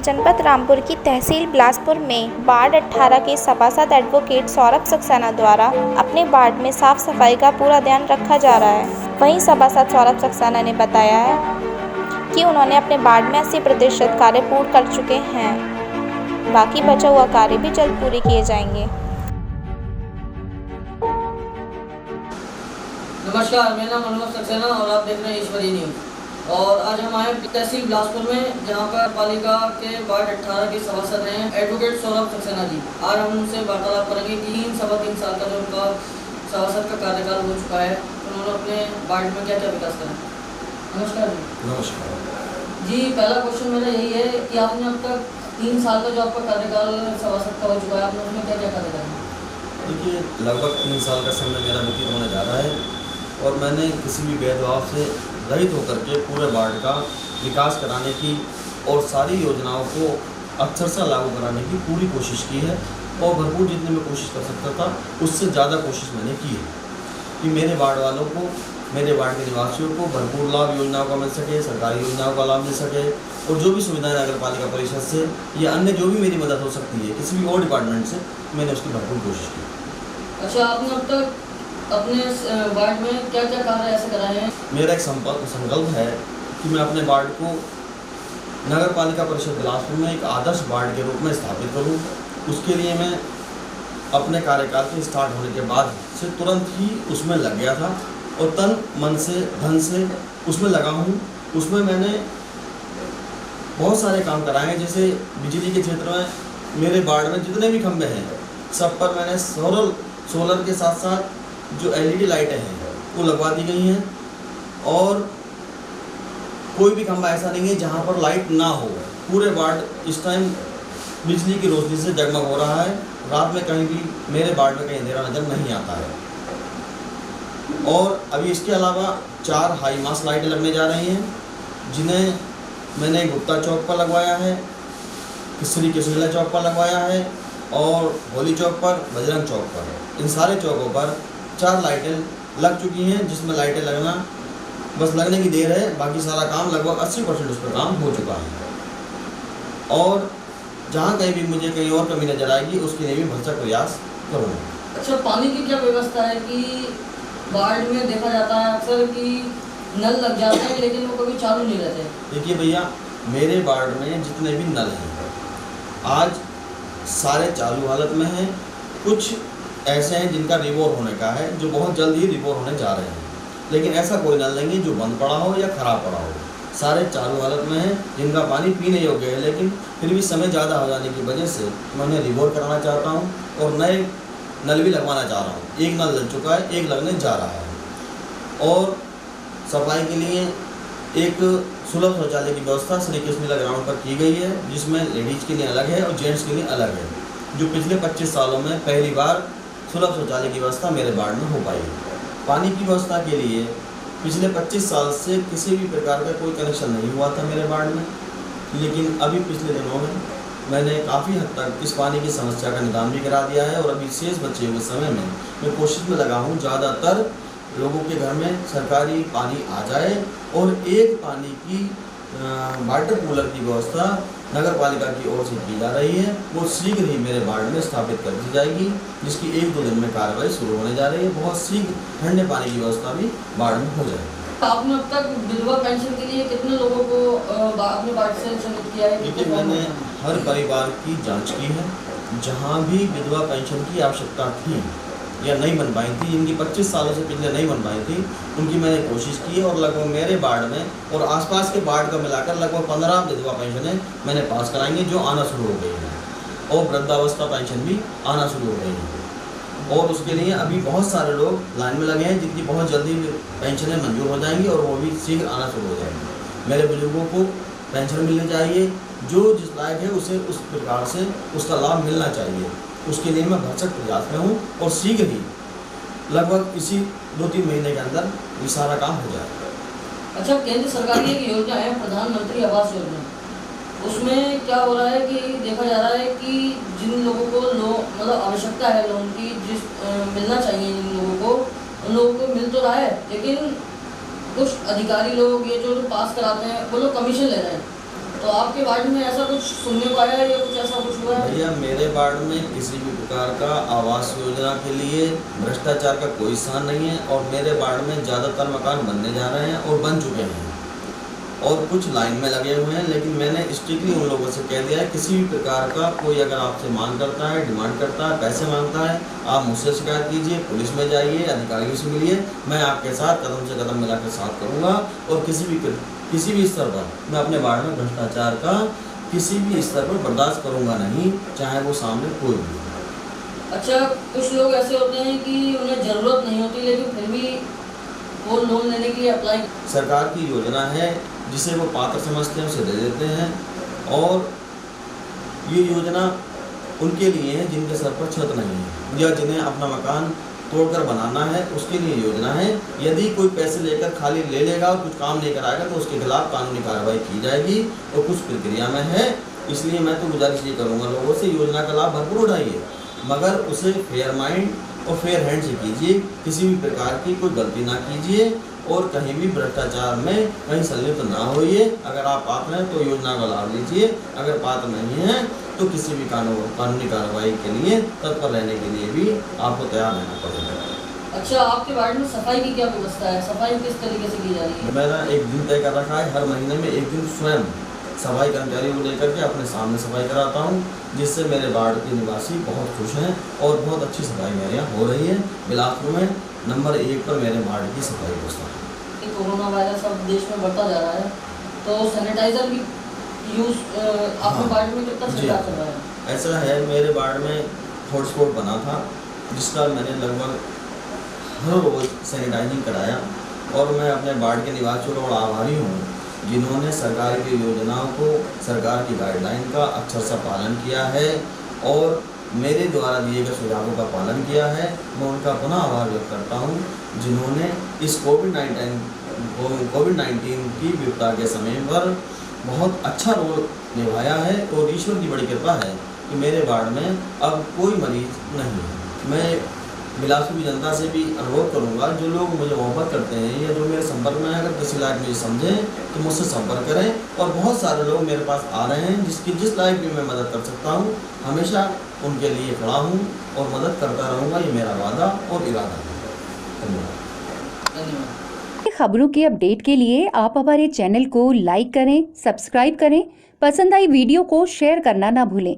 जनपद रामपुर की तहसील बिलासपुर में वार्ड 18 के सभासद एडवोकेट सौरभ सक्सेना द्वारा अपने वार्ड में साफ सफाई का पूरा ध्यान रखा जा रहा है। वहीं सभासद सौरभ सक्सेना ने बताया है कि उन्होंने अपने वार्ड में 80% कार्य पूर्ण कर चुके हैं। बाकी बचा हुआ कार्य भी जल्द पूरे किए जाएंगे। नमस्कार, मेरा नाम सौरभ सक्सेना और आप देख रहे हैं ईश्वरी न्यूज़। और आज हम आए तहसील बिलासपुर में, जहां पर पालिका के वार्ड 18 के सभासद हैं एडवोकेट सौरभ सक्सेना जी। आज हम उनसे वार्तालाप करेंगे कि 3-3.25 साल का जो उनका सभासद का कार्यकाल हो चुका है, उन्होंने अपने वार्ड में क्या क्या विकास करा। नमस्कार जी। नमस्कार जी, पहला क्वेश्चन मेरा यही है कि आपने अब तक 3 साल का जो आपका कार्यकाल सभासद का हो चुका है, आपने उसमें क्या क्या कार्य करा। देखिए, लगभग 3 साल का समय मेरा व्यतीत होने जा रहा है और मैंने किसी भी भेदभाव से रहित होकर के पूरे वार्ड का विकास कराने की और सारी योजनाओं को अक्षरशः लागू कराने की पूरी कोशिश की है और भरपूर जितनी मैं कोशिश कर सकता था उससे ज़्यादा कोशिश मैंने की है कि मेरे वार्ड वालों को, मेरे वार्ड के निवासियों को भरपूर लाभ योजनाओं का मिल सके, सरकारी योजनाओं का लाभ मिल सके और जो भी सुविधाएं नगर पालिका परिषद से या अन्य जो भी मेरी मदद हो सकती है किसी भी और डिपार्टमेंट से, मैंने उसकी भरपूर कोशिश की। अच्छा, आपने अब तक अपने वार्ड में क्या क्या कार्य ऐसे कराए हैं। मेरा एक संकल्प है कि मैं अपने वार्ड को नगर पालिका परिषद बिलासपुर में एक आदर्श वार्ड के रूप में स्थापित करूं। उसके लिए मैं अपने कार्यकाल के स्टार्ट होने के बाद से तुरंत ही उसमें लग गया था और तन मन से धन से उसमें लगा हूं। उसमें मैंने बहुत सारे काम कराए हैं। जैसे बिजली के क्षेत्र में मेरे वार्ड में जितने भी खंभे हैं सब पर मैंने सोलर के साथ साथ जो LED लाइटें हैं वो लगवा दी गई हैं और कोई भी खंभा ऐसा नहीं है जहां पर लाइट ना हो। पूरे वार्ड इस टाइम बिजली की रोशनी से जगमग हो रहा है। रात में कहीं भी मेरे वार्ड में कहीं अंधेरा नजर नहीं आता है। और अभी इसके अलावा 4 हाई मास्ट लाइटें लगने जा रही हैं, जिन्हें मैंने गुप्ता चौक पर लगवाया है, श्री कृष्णला चौक पर लगवाया है और होली चौक पर, बजरंग चौक पर। इन सारे चौकों पर 4 लाइटें लग चुकी हैं, जिसमें लाइटें लगना बस लगने की देर है। बाकी सारा काम लगभग 80% उस पर काम हो चुका है और जहाँ कहीं भी मुझे कहीं और कमी नजर आएगी उसके लिए भी भरसक प्रयास करूँगा। अच्छा, पानी की क्या व्यवस्था है कि वार्ड में देखा जाता है अक्सर कि नल लग जाते हैं लेकिन वो कभी चालू नहीं रहते। देखिए भैया, मेरे वार्ड में जितने भी नल हैं आज सारे चालू हालत में हैं। कुछ ऐसे हैं जिनका रिवोर होने का है, जो बहुत जल्द ही रिवोर होने जा रहे हैं, लेकिन ऐसा कोई नल नहीं है जो बंद पड़ा हो या ख़राब पड़ा हो। सारे चालू हालत में हैं जिनका पानी पीने योग्य है, लेकिन फिर भी समय ज़्यादा हो जाने की वजह से मैं उन्हें रिवोर कराना चाहता हूँ और नए नल भी लगवाना चाह रहा हूँ। एक नल लग चुका है, एक लगने जा रहा है। और सफाई के लिए एक सुलभ शौचालय की व्यवस्था श्री कृष्णला ग्राउंड पर की गई है, जिसमें लेडीज़ के लिए अलग है और जेंट्स के लिए अलग है, जो पिछले 25 सालों में पहली बार सुलभ शौचालय की व्यवस्था मेरे वार्ड में हो पाई है। पानी की व्यवस्था के लिए पिछले 25 साल से किसी भी प्रकार का कोई कनेक्शन नहीं हुआ था मेरे वार्ड में, लेकिन अभी पिछले दिनों में मैंने काफ़ी हद तक इस पानी की समस्या का निदान भी करा दिया है और अभी शेष बचे हुए समय में मैं कोशिश में लगा हूँ ज़्यादातर लोगों के घर में सरकारी पानी आ जाए और एक पानी की वाटर कूलर की व्यवस्था नगर पालिका की ओर से की जा रही है। वो शीघ्र ही मेरे वार्ड में स्थापित कर दी जाएगी, जिसकी 1-2 दिन में कार्रवाई शुरू होने जा रही है। बहुत शीघ्र ठंडे पानी की व्यवस्था भी वार्ड में हो जाएगी। आपने अब तक विधवा पेंशन के लिए कितने लोगों को अपने वार्ड से चयनित किया है। देखिए, मैंने हर परिवार की जाँच की है। जहाँ भी विधवा पेंशन की आवश्यकता थी या नहीं बन पाई थी, जिनकी 25 सालों से पिछले नहीं बन पाई थी, उनकी मैंने कोशिश की है और लगभग मेरे वार्ड में और आसपास के वार्ड का मिलाकर लगभग 15 विधवा पेंशनें मैंने पास कराएंगे, जो आना शुरू हो गई हैं और वृद्धावस्था पेंशन भी आना शुरू हो गई है। और उसके लिए अभी बहुत सारे लोग लाइन में लगे हैं, जिनकी बहुत जल्दी पेंशनें मंजूर हो जाएंगी और वो भी शीघ्र आना शुरू हो जाएंगे। मेरे बुजुर्गों को पेंशन मिलनी चाहिए, जो जिस लायक है उसे उस प्रकार से उसका लाभ मिलना चाहिए। उसके लिए मैं भरसक प्रयास में हूँ और शीघ्र ही लगभग इसी 2-3 महीने के अंदर ये सारा काम हो जाएगा। अच्छा, केंद्र सरकार की एक योजना है प्रधानमंत्री आवास योजना, उसमें क्या हो रहा है कि देखा जा रहा है कि जिन लोगों को मतलब आवश्यकता है लोन की, जिस मिलना चाहिए जिन लोगों को, उन लोगों को मिल तो रहा है, लेकिन कुछ अधिकारी लोग ये जो पास कराते हैं वो लोग कमीशन ले रहे हैं। तो आपके वार्ड में ऐसा कुछ सुनने को आया है या कुछ ऐसा कुछ हुआ है? भैया मेरे वार्ड में किसी भी प्रकार का आवास योजना के लिए भ्रष्टाचार का कोई स्थान नहीं है और मेरे वार्ड में ज़्यादातर मकान बनने जा रहे हैं और बन चुके हैं और कुछ लाइन में लगे हुए हैं, लेकिन मैंने स्ट्रिक्टली उन लोगों से कह दिया है किसी भी प्रकार का कोई अगर आपसे मांग करता है, डिमांड करता है, पैसे मांगता है, आप मुझसे शिकायत कीजिए, पुलिस में जाइए, अधिकारियों से मिलिए, मैं आपके साथ कदम से कदम मिला के साथ करूँगा और किसी भी स्तर पर मैं अपने वार्ड में भ्रष्टाचार का किसी भी स्तर पर बर्दाश्त करूँगा नहीं, चाहे वो सामने कोई भी हो। अच्छा, कुछ लोग ऐसे होते हैं कि उन्हें ज़रूरत नहीं होती लेकिन फिर भी वो लोन लेने के लिए अप्लाई। सरकार की योजना है जिसे वो पात्र समझते हैं उसे दे देते हैं और ये योजना उनके लिए है जिनके सर पर छत नहीं है या जिन्हें अपना मकान तोड़कर बनाना है, उसके लिए योजना है। यदि कोई पैसे लेकर खाली ले लेगा और कुछ काम नहीं कराएगा तो उसके खिलाफ कानूनी कार्रवाई की जाएगी और कुछ प्रक्रिया में है। इसलिए मैं तो गुजारिश ये करूँगा लोगों से, योजना का लाभ भरपूर उठाइए, मगर उसे फेयर माइंड और फेयर हैंड से कीजिए, किसी भी प्रकार की कोई गलती ना कीजिए और कहीं भी भ्रष्टाचार में कहीं संलिप्त ना होइए। अगर आप पात्र हैं तो योजना का लाभ लीजिए, अगर पात्र नहीं हैं तो किसी भी कानूनी कार्रवाई के लिए तत्पर रहने के लिए भी आपको तैयार रहना पड़ेगा। अच्छा, आपके वार्ड में सफाई की क्या व्यवस्था है? सफाई किस तरीके से की जा रही है? मैंने एक दिन तय कर रखा है, हर महीने में एक दिन स्वयं सफाई कर्मचारियों को लेकर के अपने सामने सफाई कराता हूँ, जिससे मेरे वार्ड के निवासी बहुत खुश हैं और बहुत अच्छी सफाई मेरे यहाँ हो रही है। बिलासपुर में नंबर 1 पर मेरे वार्ड की सफाई व्यवस्था है। कोरोना वायरस अब देश में बढ़ता जा रहा है तो सैनिटाइजर भी यूज़ आपके वार्ड में कितना छिड़काव चल रहा है? ऐसा है, मेरे वार्ड में हॉटस्पॉट बना था जिसका मैंने लगभग हर रोज़ सैनिटाइजिंग कराया और मैं अपने वार्ड के निवासियों का बड़ा आभारी हूँ जिन्होंने सरकार की योजनाओं को, सरकार की गाइडलाइन का अच्छे से पालन किया है और मेरे द्वारा दिए गए सुझावों का पालन किया है। मैं उनका पुनः आभार व्यक्त करता हूँ जिन्होंने इस कोविड-19 की विपदा के समय पर बहुत अच्छा रोल निभाया है और ईश्वर की बड़ी कृपा है कि मेरे वार्ड में अब कोई मरीज नहीं है। मैं बिलासपुर की जनता से भी अनुरोध करूंगा, जो लोग मुझे मोहब्बत करते हैं या जो मेरे संपर्क में अगर किसी लायक मुझे समझें तो मुझसे संपर्क करें और बहुत सारे लोग मेरे पास आ रहे हैं जिस लायक भी मैं मदद कर सकता हूं, हमेशा उनके लिए खड़ा हूं और मदद करता रहूंगा। ये मेरा वादा और इरादा है। धन्यवाद। खबरों के अपडेट के लिए आप हमारे चैनल को लाइक करें, सब्सक्राइब करें, पसंद आई वीडियो को शेयर करना ना भूलें।